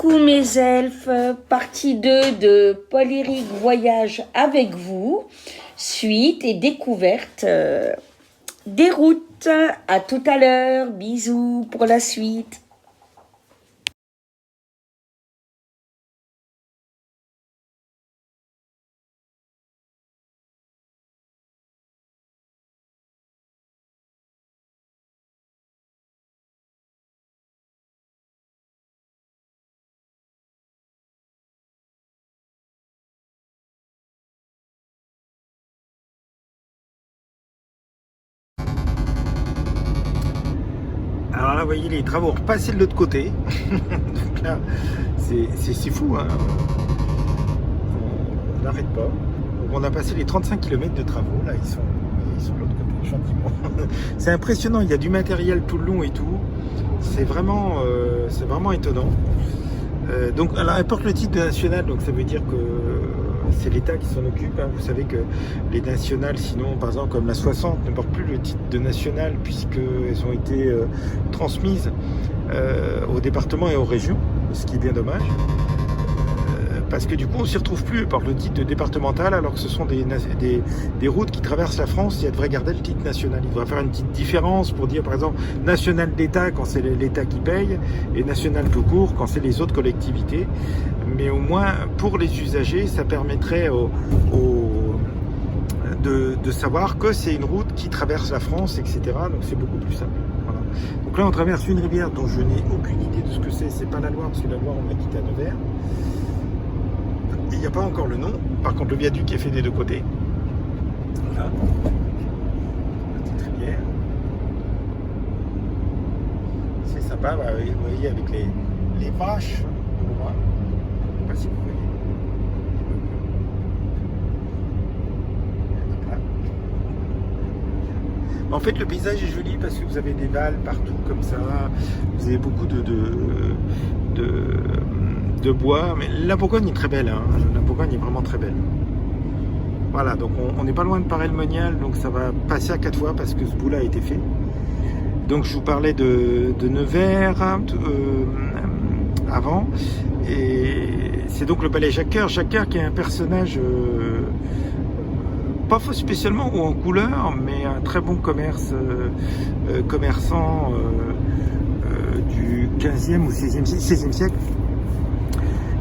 Coucou mes elfes, partie 2 de Paul-Éric Voyage avec vous, suite et découverte des routes. À tout à l'heure, bisous pour la suite. Alors là, vous voyez, les travaux ont repassé de l'autre côté. Donc là, c'est fou, hein. On n'arrête pas. Donc on a passé les 35 km de travaux. Là, ils sont de l'autre côté, gentiment. C'est impressionnant. Il y a du matériel tout le long et tout. C'est vraiment étonnant. Donc, alors, elle porte le titre de national, donc ça veut dire que c'est l'État qui s'en occupe. Hein. Vous savez que les nationales, sinon, par exemple, comme la 60, ne portent plus le titre de national puisqu'elles ont été transmises au département et aux régions, ce qui est bien dommage. Parce que du coup, on ne s'y retrouve plus par le titre de départemental, alors que ce sont des routes qui traversent la France et elles devraient garder le titre national. Il devrait faire une petite différence pour dire, par exemple, national d'État quand c'est l'État qui paye, et national tout court quand c'est les autres collectivités. Mais au moins, pour les usagers, ça permettrait de savoir que c'est une route qui traverse la France, etc. Donc c'est beaucoup plus simple. Voilà. Donc là, on traverse une rivière dont je n'ai aucune idée de ce que c'est. C'est pas la Loire, parce que la Loire, on l'a quitté à Nevers. Il n'y a pas encore le nom. Par contre, le viaduc est fait des deux côtés. Voilà. Petite rivière. C'est sympa, bah, vous voyez, avec les vaches. On voit. Je ne sais pas si vous voyez. En fait, le paysage est joli parce que vous avez des valles partout comme ça. Vous avez beaucoup de bois, mais la Bourgogne est très belle, hein. La Bourgogne est vraiment très belle. Voilà, donc on n'est pas loin de Paray-le-Monial, donc ça va passer à 4 fois parce que ce bout-là a été fait. Donc je vous parlais de Nevers avant, et c'est donc le palais Jacques Coeur. Jacques Coeur qui est un personnage pas spécialement ou en couleur, mais un très bon commerçant du 15e ou 16e siècle.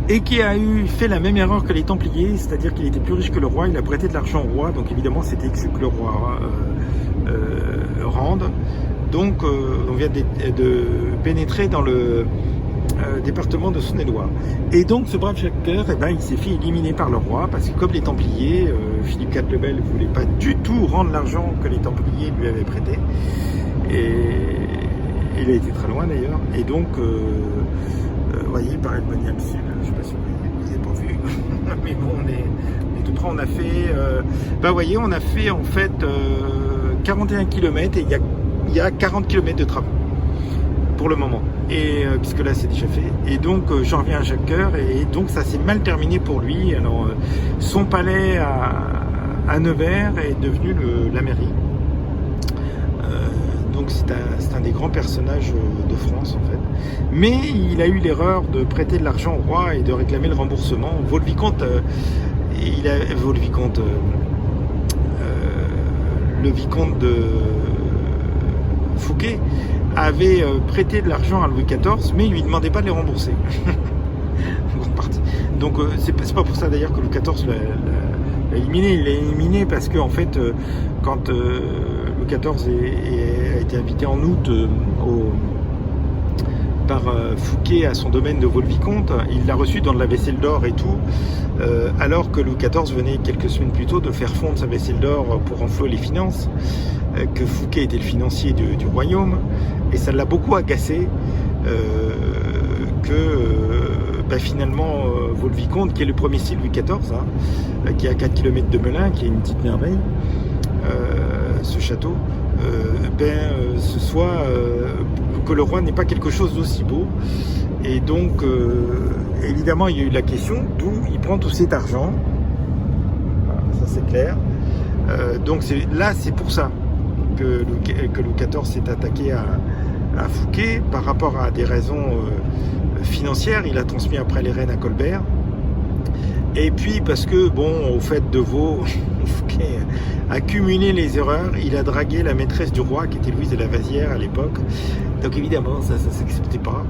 Et qui a fait la même erreur que les Templiers, c'est-à-dire qu'il était plus riche que le roi, il a prêté de l'argent au roi, donc évidemment c'était exclu que le roi rende. Donc on vient de pénétrer dans le département de Saône-et-Loire. Et donc ce brave Jacques Coeur, eh ben, il s'est fait éliminer par le roi, parce que comme les Templiers, Philippe IV le Bel ne voulait pas du tout rendre l'argent que les Templiers lui avaient prêté. Et il a été très loin d'ailleurs. Et donc, vous voyez, Paray-le-Monial Sud, je ne sais pas si vous n'avez pas vu, mais bon, on est tout près. On a fait, vous voyez, on a fait en fait 41 km et il y a 40 km de travaux pour le moment. Et puisque là c'est déjà fait. Et donc j'en reviens à Jacques Coeur et donc ça s'est mal terminé pour lui. Alors son palais à Nevers est devenu la mairie. Donc c'est un des grands personnages de France en fait. Mais il a eu l'erreur de prêter de l'argent au roi et de réclamer le remboursement. Le vicomte de Fouquet avait prêté de l'argent à Louis XIV, mais il lui demandait pas de les rembourser. Donc c'est pas pour ça d'ailleurs que Louis XIV l'a éliminé. Il l'a éliminé parce que en fait, quand Louis XIV a été invité en août par Fouquet à son domaine de Vaux-le-Vicomte, il l'a reçu dans de la vaisselle d'or et tout, alors que Louis XIV venait quelques semaines plus tôt de faire fondre sa vaisselle d'or pour renflouer les finances, que Fouquet était le financier du royaume, et ça l'a beaucoup agacé que finalement Vaux-le-Vicomte, qui est le premier style Louis XIV, hein, qui est à 4 km de Melun, qui est une petite merveille, ce château, ce soit que le roi n'est pas quelque chose d'aussi beau. Et donc évidemment il y a eu la question d'où il prend tout cet argent. Voilà, ça c'est clair. Donc c'est pour ça que Louis XIV s'est attaqué à Fouquet, par rapport à des raisons financière. Il a transmis après les rênes à Colbert. Et puis parce que, bon, au fait de Vaux, Fouquet a cumulé les erreurs, il a dragué la maîtresse du roi, qui était Louise de la Vasière à l'époque. Donc évidemment, ça ne s'acceptait pas.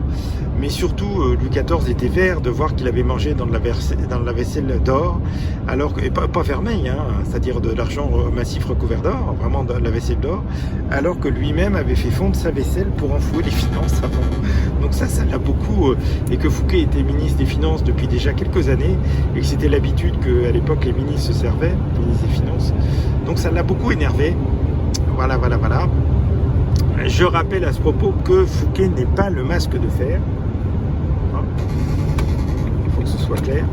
Mais surtout, Louis XIV était vert de voir qu'il avait mangé dans la vaisselle d'or, alors que, et pas vermeil, hein, c'est-à-dire de l'argent massif recouvert d'or, vraiment de la vaisselle d'or, alors que lui-même avait fait fondre sa vaisselle pour enflouer les finances avant. Donc ça l'a beaucoup, et que Fouquet était ministre des Finances depuis déjà quelques années, et que c'était l'habitude qu'à l'époque les ministres se servaient, les ministres des Finances. Donc ça l'a beaucoup énervé. Voilà. Je rappelle à ce propos que Fouquet n'est pas le masque de fer. Il faut que ce soit clair.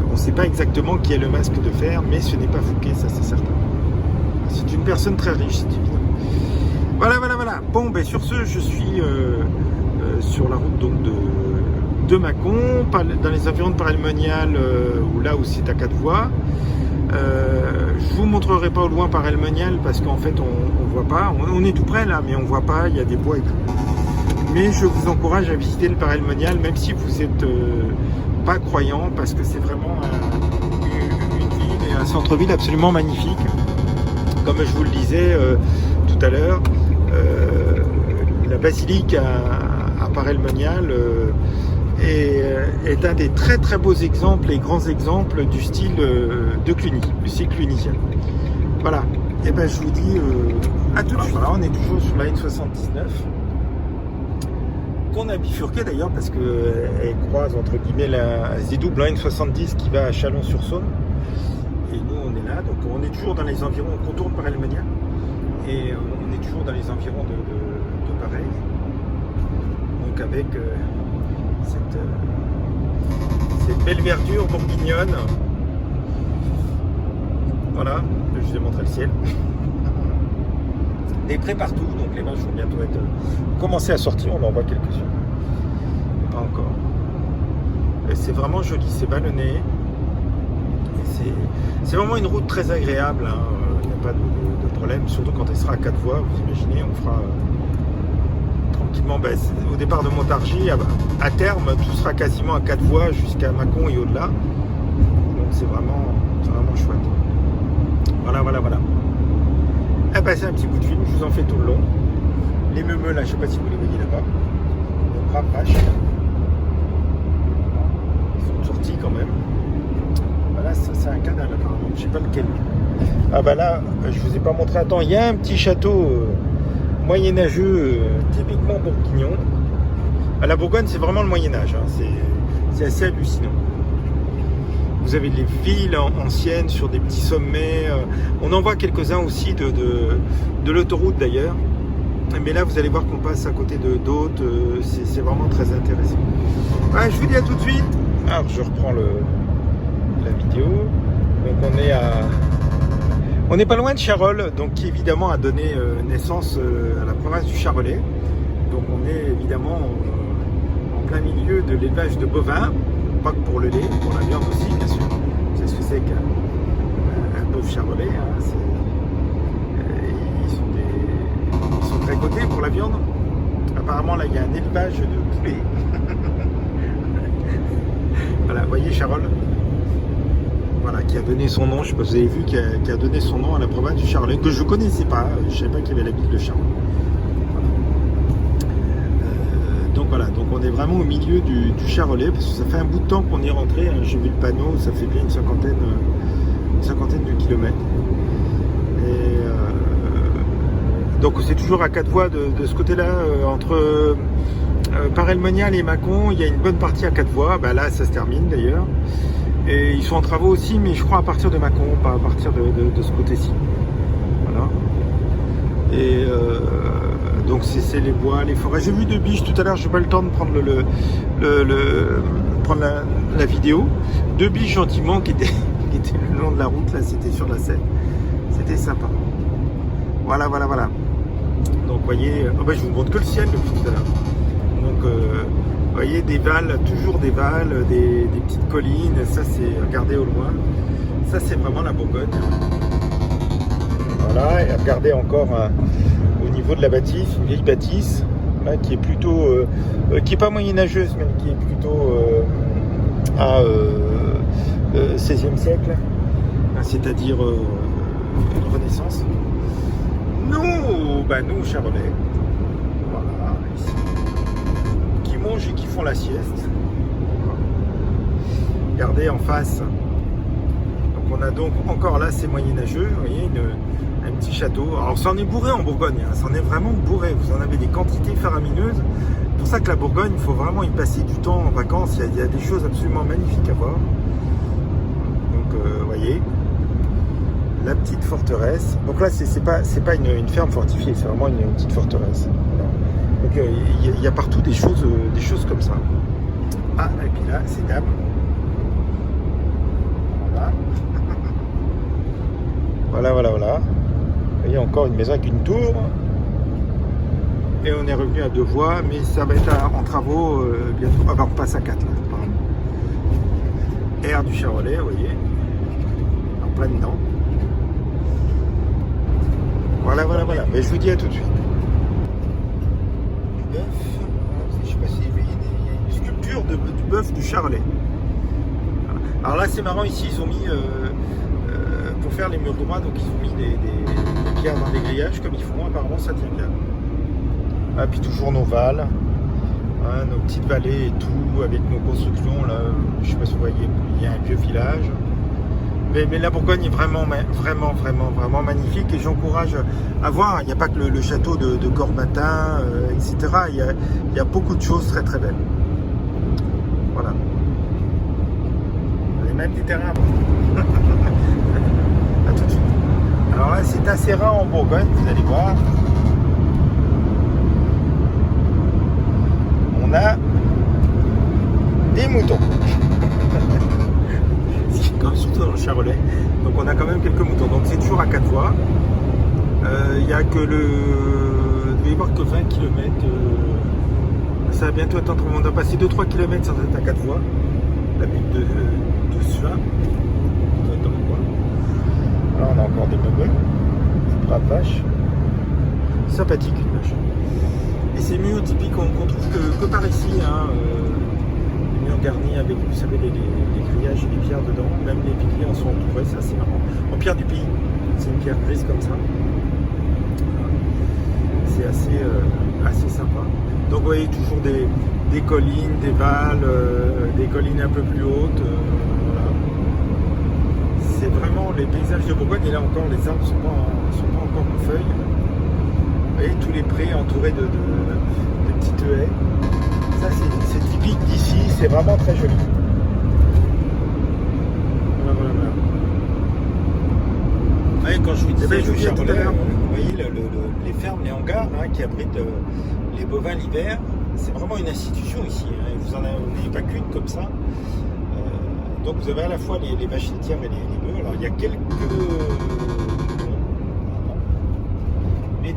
On ne sait pas exactement qui est le masque de fer, mais ce n'est pas Fouquet, ça c'est certain. C'est une personne très riche, c'est évident. Voilà. Bon, ben sur ce, je suis sur la route donc de Mâcon, dans les environs de Paray-le-Monial, là où c'est à 4 voies. Je vous montrerai pas au loin Paray-le-Monial parce qu'en fait on voit pas, on est tout près là, mais on voit pas, il y a des bois et tout. Mais je vous encourage à visiter le Paray-le-Monial, même si vous êtes pas croyant, parce que c'est vraiment une ville et un centre-ville absolument magnifique. Comme je vous le disais tout à l'heure, la basilique à Paray-le-Monial est un des très très beaux exemples et grands exemples du style de Cluny, du style clunysien. Voilà, et ben je vous dis à tout de suite. Voilà, on est toujours sur la N79, qu'on a bifurqué d'ailleurs parce qu'elle croise entre guillemets elle se dédouble la N70 qui va à Chalon-sur-Saône, et nous on est là, donc on est toujours dans les environs, on contourne Paray-le-Monial, et on est toujours dans les environs de Paray, donc avec cette belle verdure bourguignonne. Voilà, je vous ai montré le ciel. Des prés partout, donc les vaches vont bientôt commencer à sortir, on en voit quelques-uns. Pas encore. Et c'est vraiment joli, c'est vallonné. C'est vraiment une route très agréable, hein. Il n'y a pas de problème, surtout quand elle sera à 4 voies, vous imaginez, on fera tranquillement, au départ de Montargis, à terme, tout sera quasiment à 4 voies jusqu'à Mâcon et au-delà. Donc c'est vraiment chouette. Voilà. Eh ben, c'est un petit bout de film, je vous en fais tout le long. Les meumeux là, je ne sais pas si vous les voyez là-bas. Les braves vaches. Ils sont sortis quand même. Voilà, ça c'est un canal apparemment, je ne sais pas lequel. Ah bah là, je ne vous ai pas montré. Attends, il y a un petit château moyenâgeux, typiquement bourguignon. À la Bourgogne, c'est vraiment le Moyen-Âge, hein. C'est assez hallucinant. Vous avez les villes anciennes sur des petits sommets. On en voit quelques-uns aussi de l'autoroute d'ailleurs. Mais là, vous allez voir qu'on passe à côté d'autres. C'est vraiment très intéressant. Ouais, je vous dis à tout de suite. Alors, je reprends la vidéo. Donc, on n'est pas loin de Charolles, donc qui évidemment a donné naissance à la province du Charolais. Donc, on est évidemment en plein milieu de l'élevage de bovins. Pas que pour le lait, pour la viande aussi, bien sûr. C'est ce que c'est qu'un bœuf charolais. Hein. Ils sont très cotés pour la viande. Apparemment, là, il y a un élevage de poulets. Voilà, vous voyez Charolles. Voilà, qui a donné son nom, je ne sais pas si vous avez vu, qui a donné son nom à la province du Charolais, que je ne connaissais pas. Je ne savais pas qu'il y avait la ville de Charolles. Voilà, donc on est vraiment au milieu du Charolais, parce que ça fait un bout de temps qu'on est rentré, hein. J'ai vu le panneau, ça fait bien une cinquantaine de kilomètres. Et donc c'est toujours à 4 voies de ce côté-là, entre Paray-le-Monial et Mâcon, il y a une bonne partie à 4 voies, là ça se termine d'ailleurs. Et ils sont en travaux aussi, mais je crois à partir de Mâcon, pas à partir de ce côté-ci. Voilà. Et donc c'est les bois, les forêts. J'ai vu 2 biches tout à l'heure, je n'ai pas eu le temps de prendre prendre la vidéo. 2 biches gentiment qui étaient le long de la route, là c'était sur la Seine. C'était sympa. Voilà. Donc vous voyez, je vous montre que le ciel depuis tout à l'heure. Donc vous voyez des vals, toujours des vals, des petites collines, ça c'est, regardez au loin, ça c'est vraiment la Bourgogne. Voilà, et regardez encore au niveau de la bâtisse, une vieille bâtisse, là, qui est plutôt, qui est pas moyenâgeuse, mais qui est plutôt à 16e siècle, hein, c'est-à-dire Renaissance. Nous, Charolais, voilà, ici, qui mangent et qui font la sieste. Regardez en face. Donc on a donc encore là, c'est moyenâgeux, vous voyez, un petit château. Alors c'en est bourré en Bourgogne, hein, c'en est vraiment bourré. Vous en avez des quantités faramineuses. C'est pour ça que la Bourgogne, il faut vraiment y passer du temps en vacances. Il y a des choses absolument magnifiques à voir. Donc vous voyez, la petite forteresse. Donc là, c'est pas une ferme fortifiée, c'est vraiment une petite forteresse. Voilà. Donc il y a partout des choses comme ça. Ah, et puis là, c'est Dame. Voilà. Voilà. Vous voyez, encore une maison avec une tour. Et on est revenu à 2 voies, mais ça va être en travaux bientôt. Ah, on passe à 4 là, pardon. Air du Charolais, vous voyez. En plein dedans. Voilà. Mais je vous dis à tout de suite. Du bœuf. Je sais pas si vous voyez, il y a une sculpture du bœuf du Charolais. Alors là, c'est marrant, ici, ils ont mis, pour faire les murs droits, donc ils ont mis des pierres dans des grillages, comme ils font, apparemment ça tient bien. Ah, puis toujours nos valles, hein, nos petites vallées et tout, avec nos constructions, là, je sais pas si vous voyez, il y a un vieux village. Mais la Bourgogne est vraiment magnifique, et j'encourage à voir. Il n'y a pas que le château de Corbatin, etc. Il y a beaucoup de choses très belles. Voilà. Même des terrains. À tout de suite. Alors là, c'est assez rare en Bourgogne, vous allez voir. On a des moutons. Comme surtout dans le Charolais. Donc on a quand même quelques moutons. Donc c'est toujours à 4 voies. Il n'y a que il doit y avoir que 20 km. Ça va bientôt être entre. On doit passer 2-3 km sans être à 4 voies. La butte de juin. Là on a encore des meubles. Bras de vache. Sympathique une vache. Et ces murs typiques qu'on trouve que par ici, hein, les murs garnis avec, vous savez, les grillages et les pierres dedans. Même les piliers en sont entourés, c'est assez marrant. En pierre du pays, c'est une pierre grise comme ça. C'est assez sympa. Donc vous voyez toujours des collines, des valles, des collines un peu plus hautes. Voilà. C'est vraiment les paysages de Bourgogne. Et là encore, les arbres ne sont pas encore en feuilles. Vous voyez, tous les prés entourés de petites haies. Ça, c'est typique d'ici. C'est vraiment très joli. Voilà. Ouais, quand je vous disais, le Charolais, vous voyez les fermes, les hangars, hein, qui abritent les bovins l'hiver. C'est vraiment une institution ici, hein. Vous n'en avez pas qu'une comme ça. Donc vous avez à la fois les vaches laitières et les bœufs. Alors il y a quelques... mais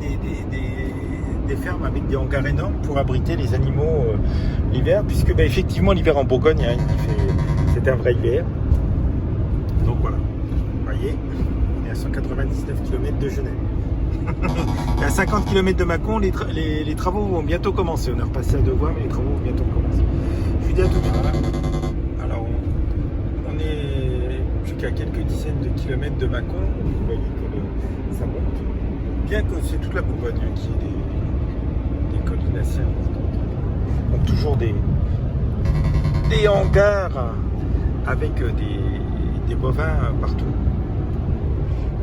des fermes avec des hangars énormes pour abriter les animaux l'hiver, puisque effectivement l'hiver en Bourgogne, hein, c'est un vrai hiver. Donc voilà, vous voyez, on est à 199 km de Genève. Et à 50 km de Mâcon, les travaux vont bientôt commencer. On est repassé à 2 voies, mais les travaux vont bientôt commencer. Je vous dis à tout de suite. Alors, on est jusqu'à quelques dizaines de kilomètres de Mâcon. Vous voyez que ça monte. Bien que c'est toute la Bourgogne, hein, qui est des collines assez importantes. Donc toujours des hangars avec des bovins partout.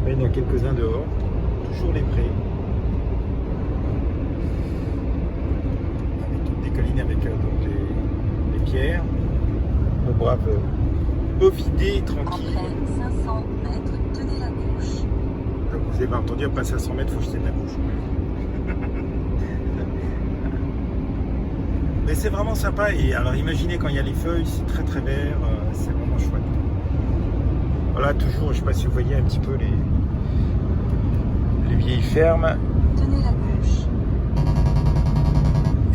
Là, il y en a quelques-uns dehors. Toujours les prés. Avec des collines avec donc les pierres. Nos braves bovidés tranquilles. Après 500 mètres, tenez la gauche. Donc vous avez entendu, après 500 mètres, il faut jeter de la gauche. Mais c'est vraiment sympa. Et alors imaginez quand il y a les feuilles, c'est très vert, c'est vraiment chouette. Voilà, toujours, je ne sais pas si vous voyez un petit peu les vieilles fermes. Tenez la gauche.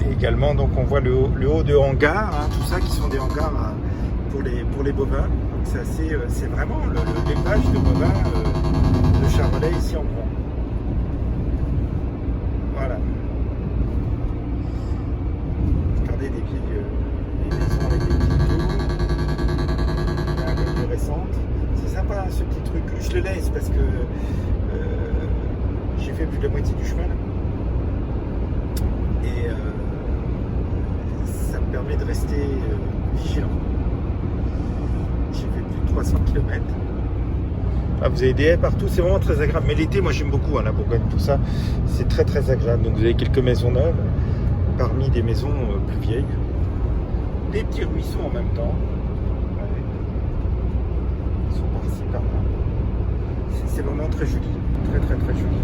Et également, donc on voit le haut de hangars, hein, tout ça qui sont des hangars pour les bovins. Donc c'est vraiment l'élevage de bovins de Charolais ici en grand. Voilà. je le laisse parce que j'ai fait plus de la moitié du chemin là. Et ça me permet de rester vigilant. J'ai fait plus de 300 km. Ah, vous avez des haies partout, c'est vraiment très agréable. Mais l'été, moi j'aime beaucoup la Bourgogne, tout ça. C'est très très agréable. Donc vous avez quelques maisons neuves parmi des maisons plus vieilles. Des petits ruisseaux en même temps. Ouais. Ils sont par-ci, par-là. C'est vraiment très joli. Très très très joli.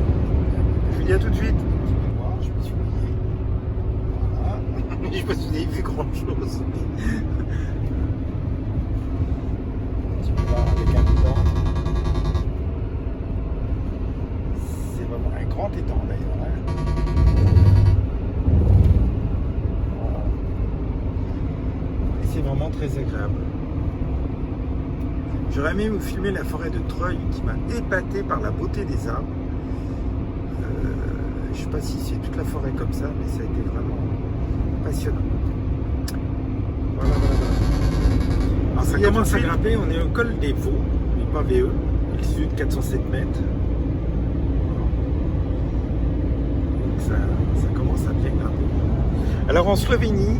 Je vous dis à tout de suite. Je me suis mouillé. Voilà. Je ne sais pas si vous avez vu grand chose. Un petit peu là avec un étang. C'est vraiment un grand étang d'ailleurs. Voilà. Et c'est vraiment très agréable. J'aurais aimé vous filmer la forêt de Treuil qui m'a épaté par la beauté des arbres. Je ne sais pas si c'est toute la forêt comme ça, mais ça a été vraiment passionnant. Voilà. Alors ça commence à grimper, on est au col des Vaux, mais pas VE, altitude 407 mètres. Donc ça commence à bien grimper. Alors en Slovénie,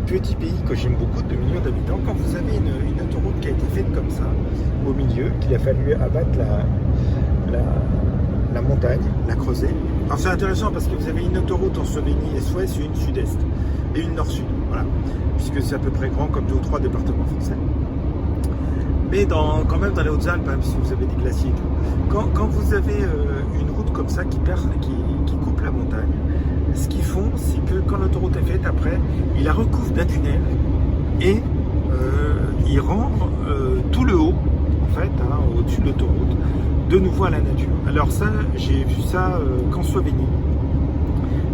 petit pays que j'aime beaucoup, 2 millions d'habitants, quand vous avez une autoroute qui a été faite comme ça, au milieu, qu'il a fallu abattre la montagne, la creuser. Alors c'est intéressant parce que vous avez une autoroute en Slovénie est-ouest et une sud-est, et une nord-sud, voilà, puisque c'est à peu près grand comme 2 ou 3 départements français. Mais quand même dans les Hautes-Alpes, même si vous avez des glaciers et tout, quand vous avez une route comme ça qui coupe la montagne, ce qu'ils font, c'est que quand l'autoroute est faite, après, ils la recouvrent d'un tunnel et ils rendent tout le haut, en fait, au-dessus de l'autoroute, de nouveau à la nature. Alors ça, j'ai vu ça qu'en Slovénie.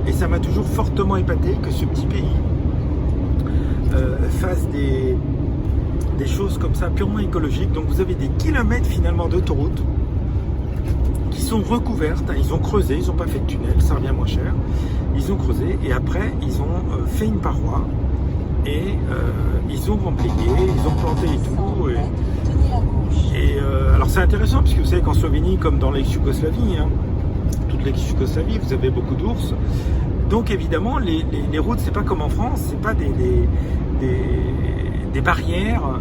Et ça m'a toujours fortement épaté que ce petit pays fasse des choses comme ça, purement écologiques. Donc vous avez des kilomètres finalement d'autoroute qui sont recouvertes. Ils ont creusé, ils n'ont pas fait de tunnel, ça revient moins cher. Ils ont creusé et après ils ont fait une paroi et ils ont remplayé, ils ont planté et tout. Alors c'est intéressant parce que vous savez qu'en Slovénie, comme dans l'ex-Yougoslavie, toute l'ex-Yougoslavie, vous avez beaucoup d'ours. Donc évidemment, les routes, c'est pas comme en France, c'est pas des barrières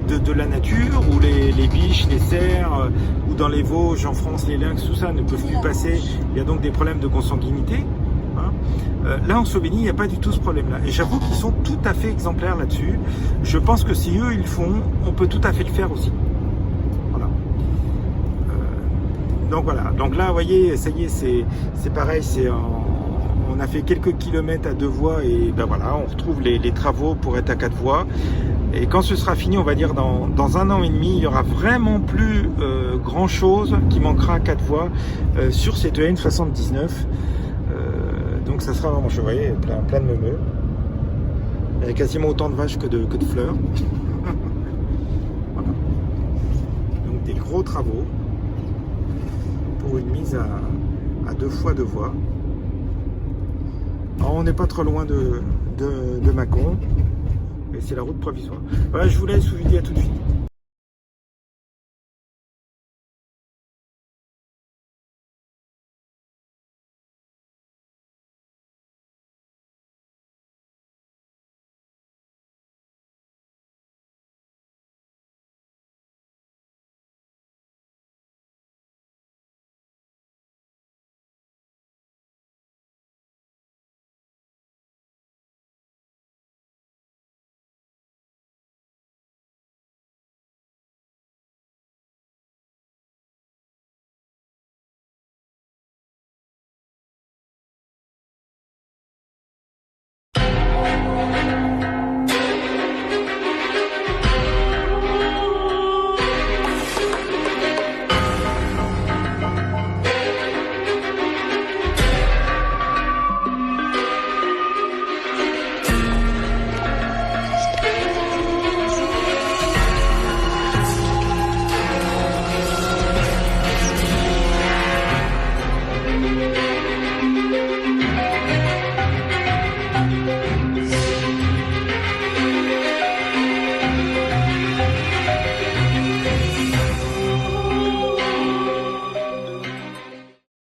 de la nature où les biches, les cerfs, ou dans les Vosges, en France, les lynx, tout ça ne peuvent plus passer. Il y a donc des problèmes de consanguinité. Là en Slovénie, il n'y a pas du tout ce problème-là. Et j'avoue qu'ils sont tout à fait exemplaires là-dessus. Je pense que si eux ils le font, on peut tout à fait le faire aussi. Voilà. Donc voilà. Donc là, vous voyez, ça y est, c'est pareil. On a fait quelques kilomètres à 2 voies et ben voilà, on retrouve les travaux pour être à 4 voies. Et quand ce sera fini, on va dire dans 1 an et demi, il n'y aura vraiment plus grand chose qui manquera à 4 voies sur cette EN 79. Donc ça sera vraiment, je voyais, plein de meumeux. Il y a quasiment autant de vaches que de fleurs. Voilà. Donc des gros travaux pour une mise à 2 fois 2 voies. Alors on n'est pas trop loin de Mâcon. Et c'est la route provisoire. Voilà, je vous laisse, je vous dis à tout de suite.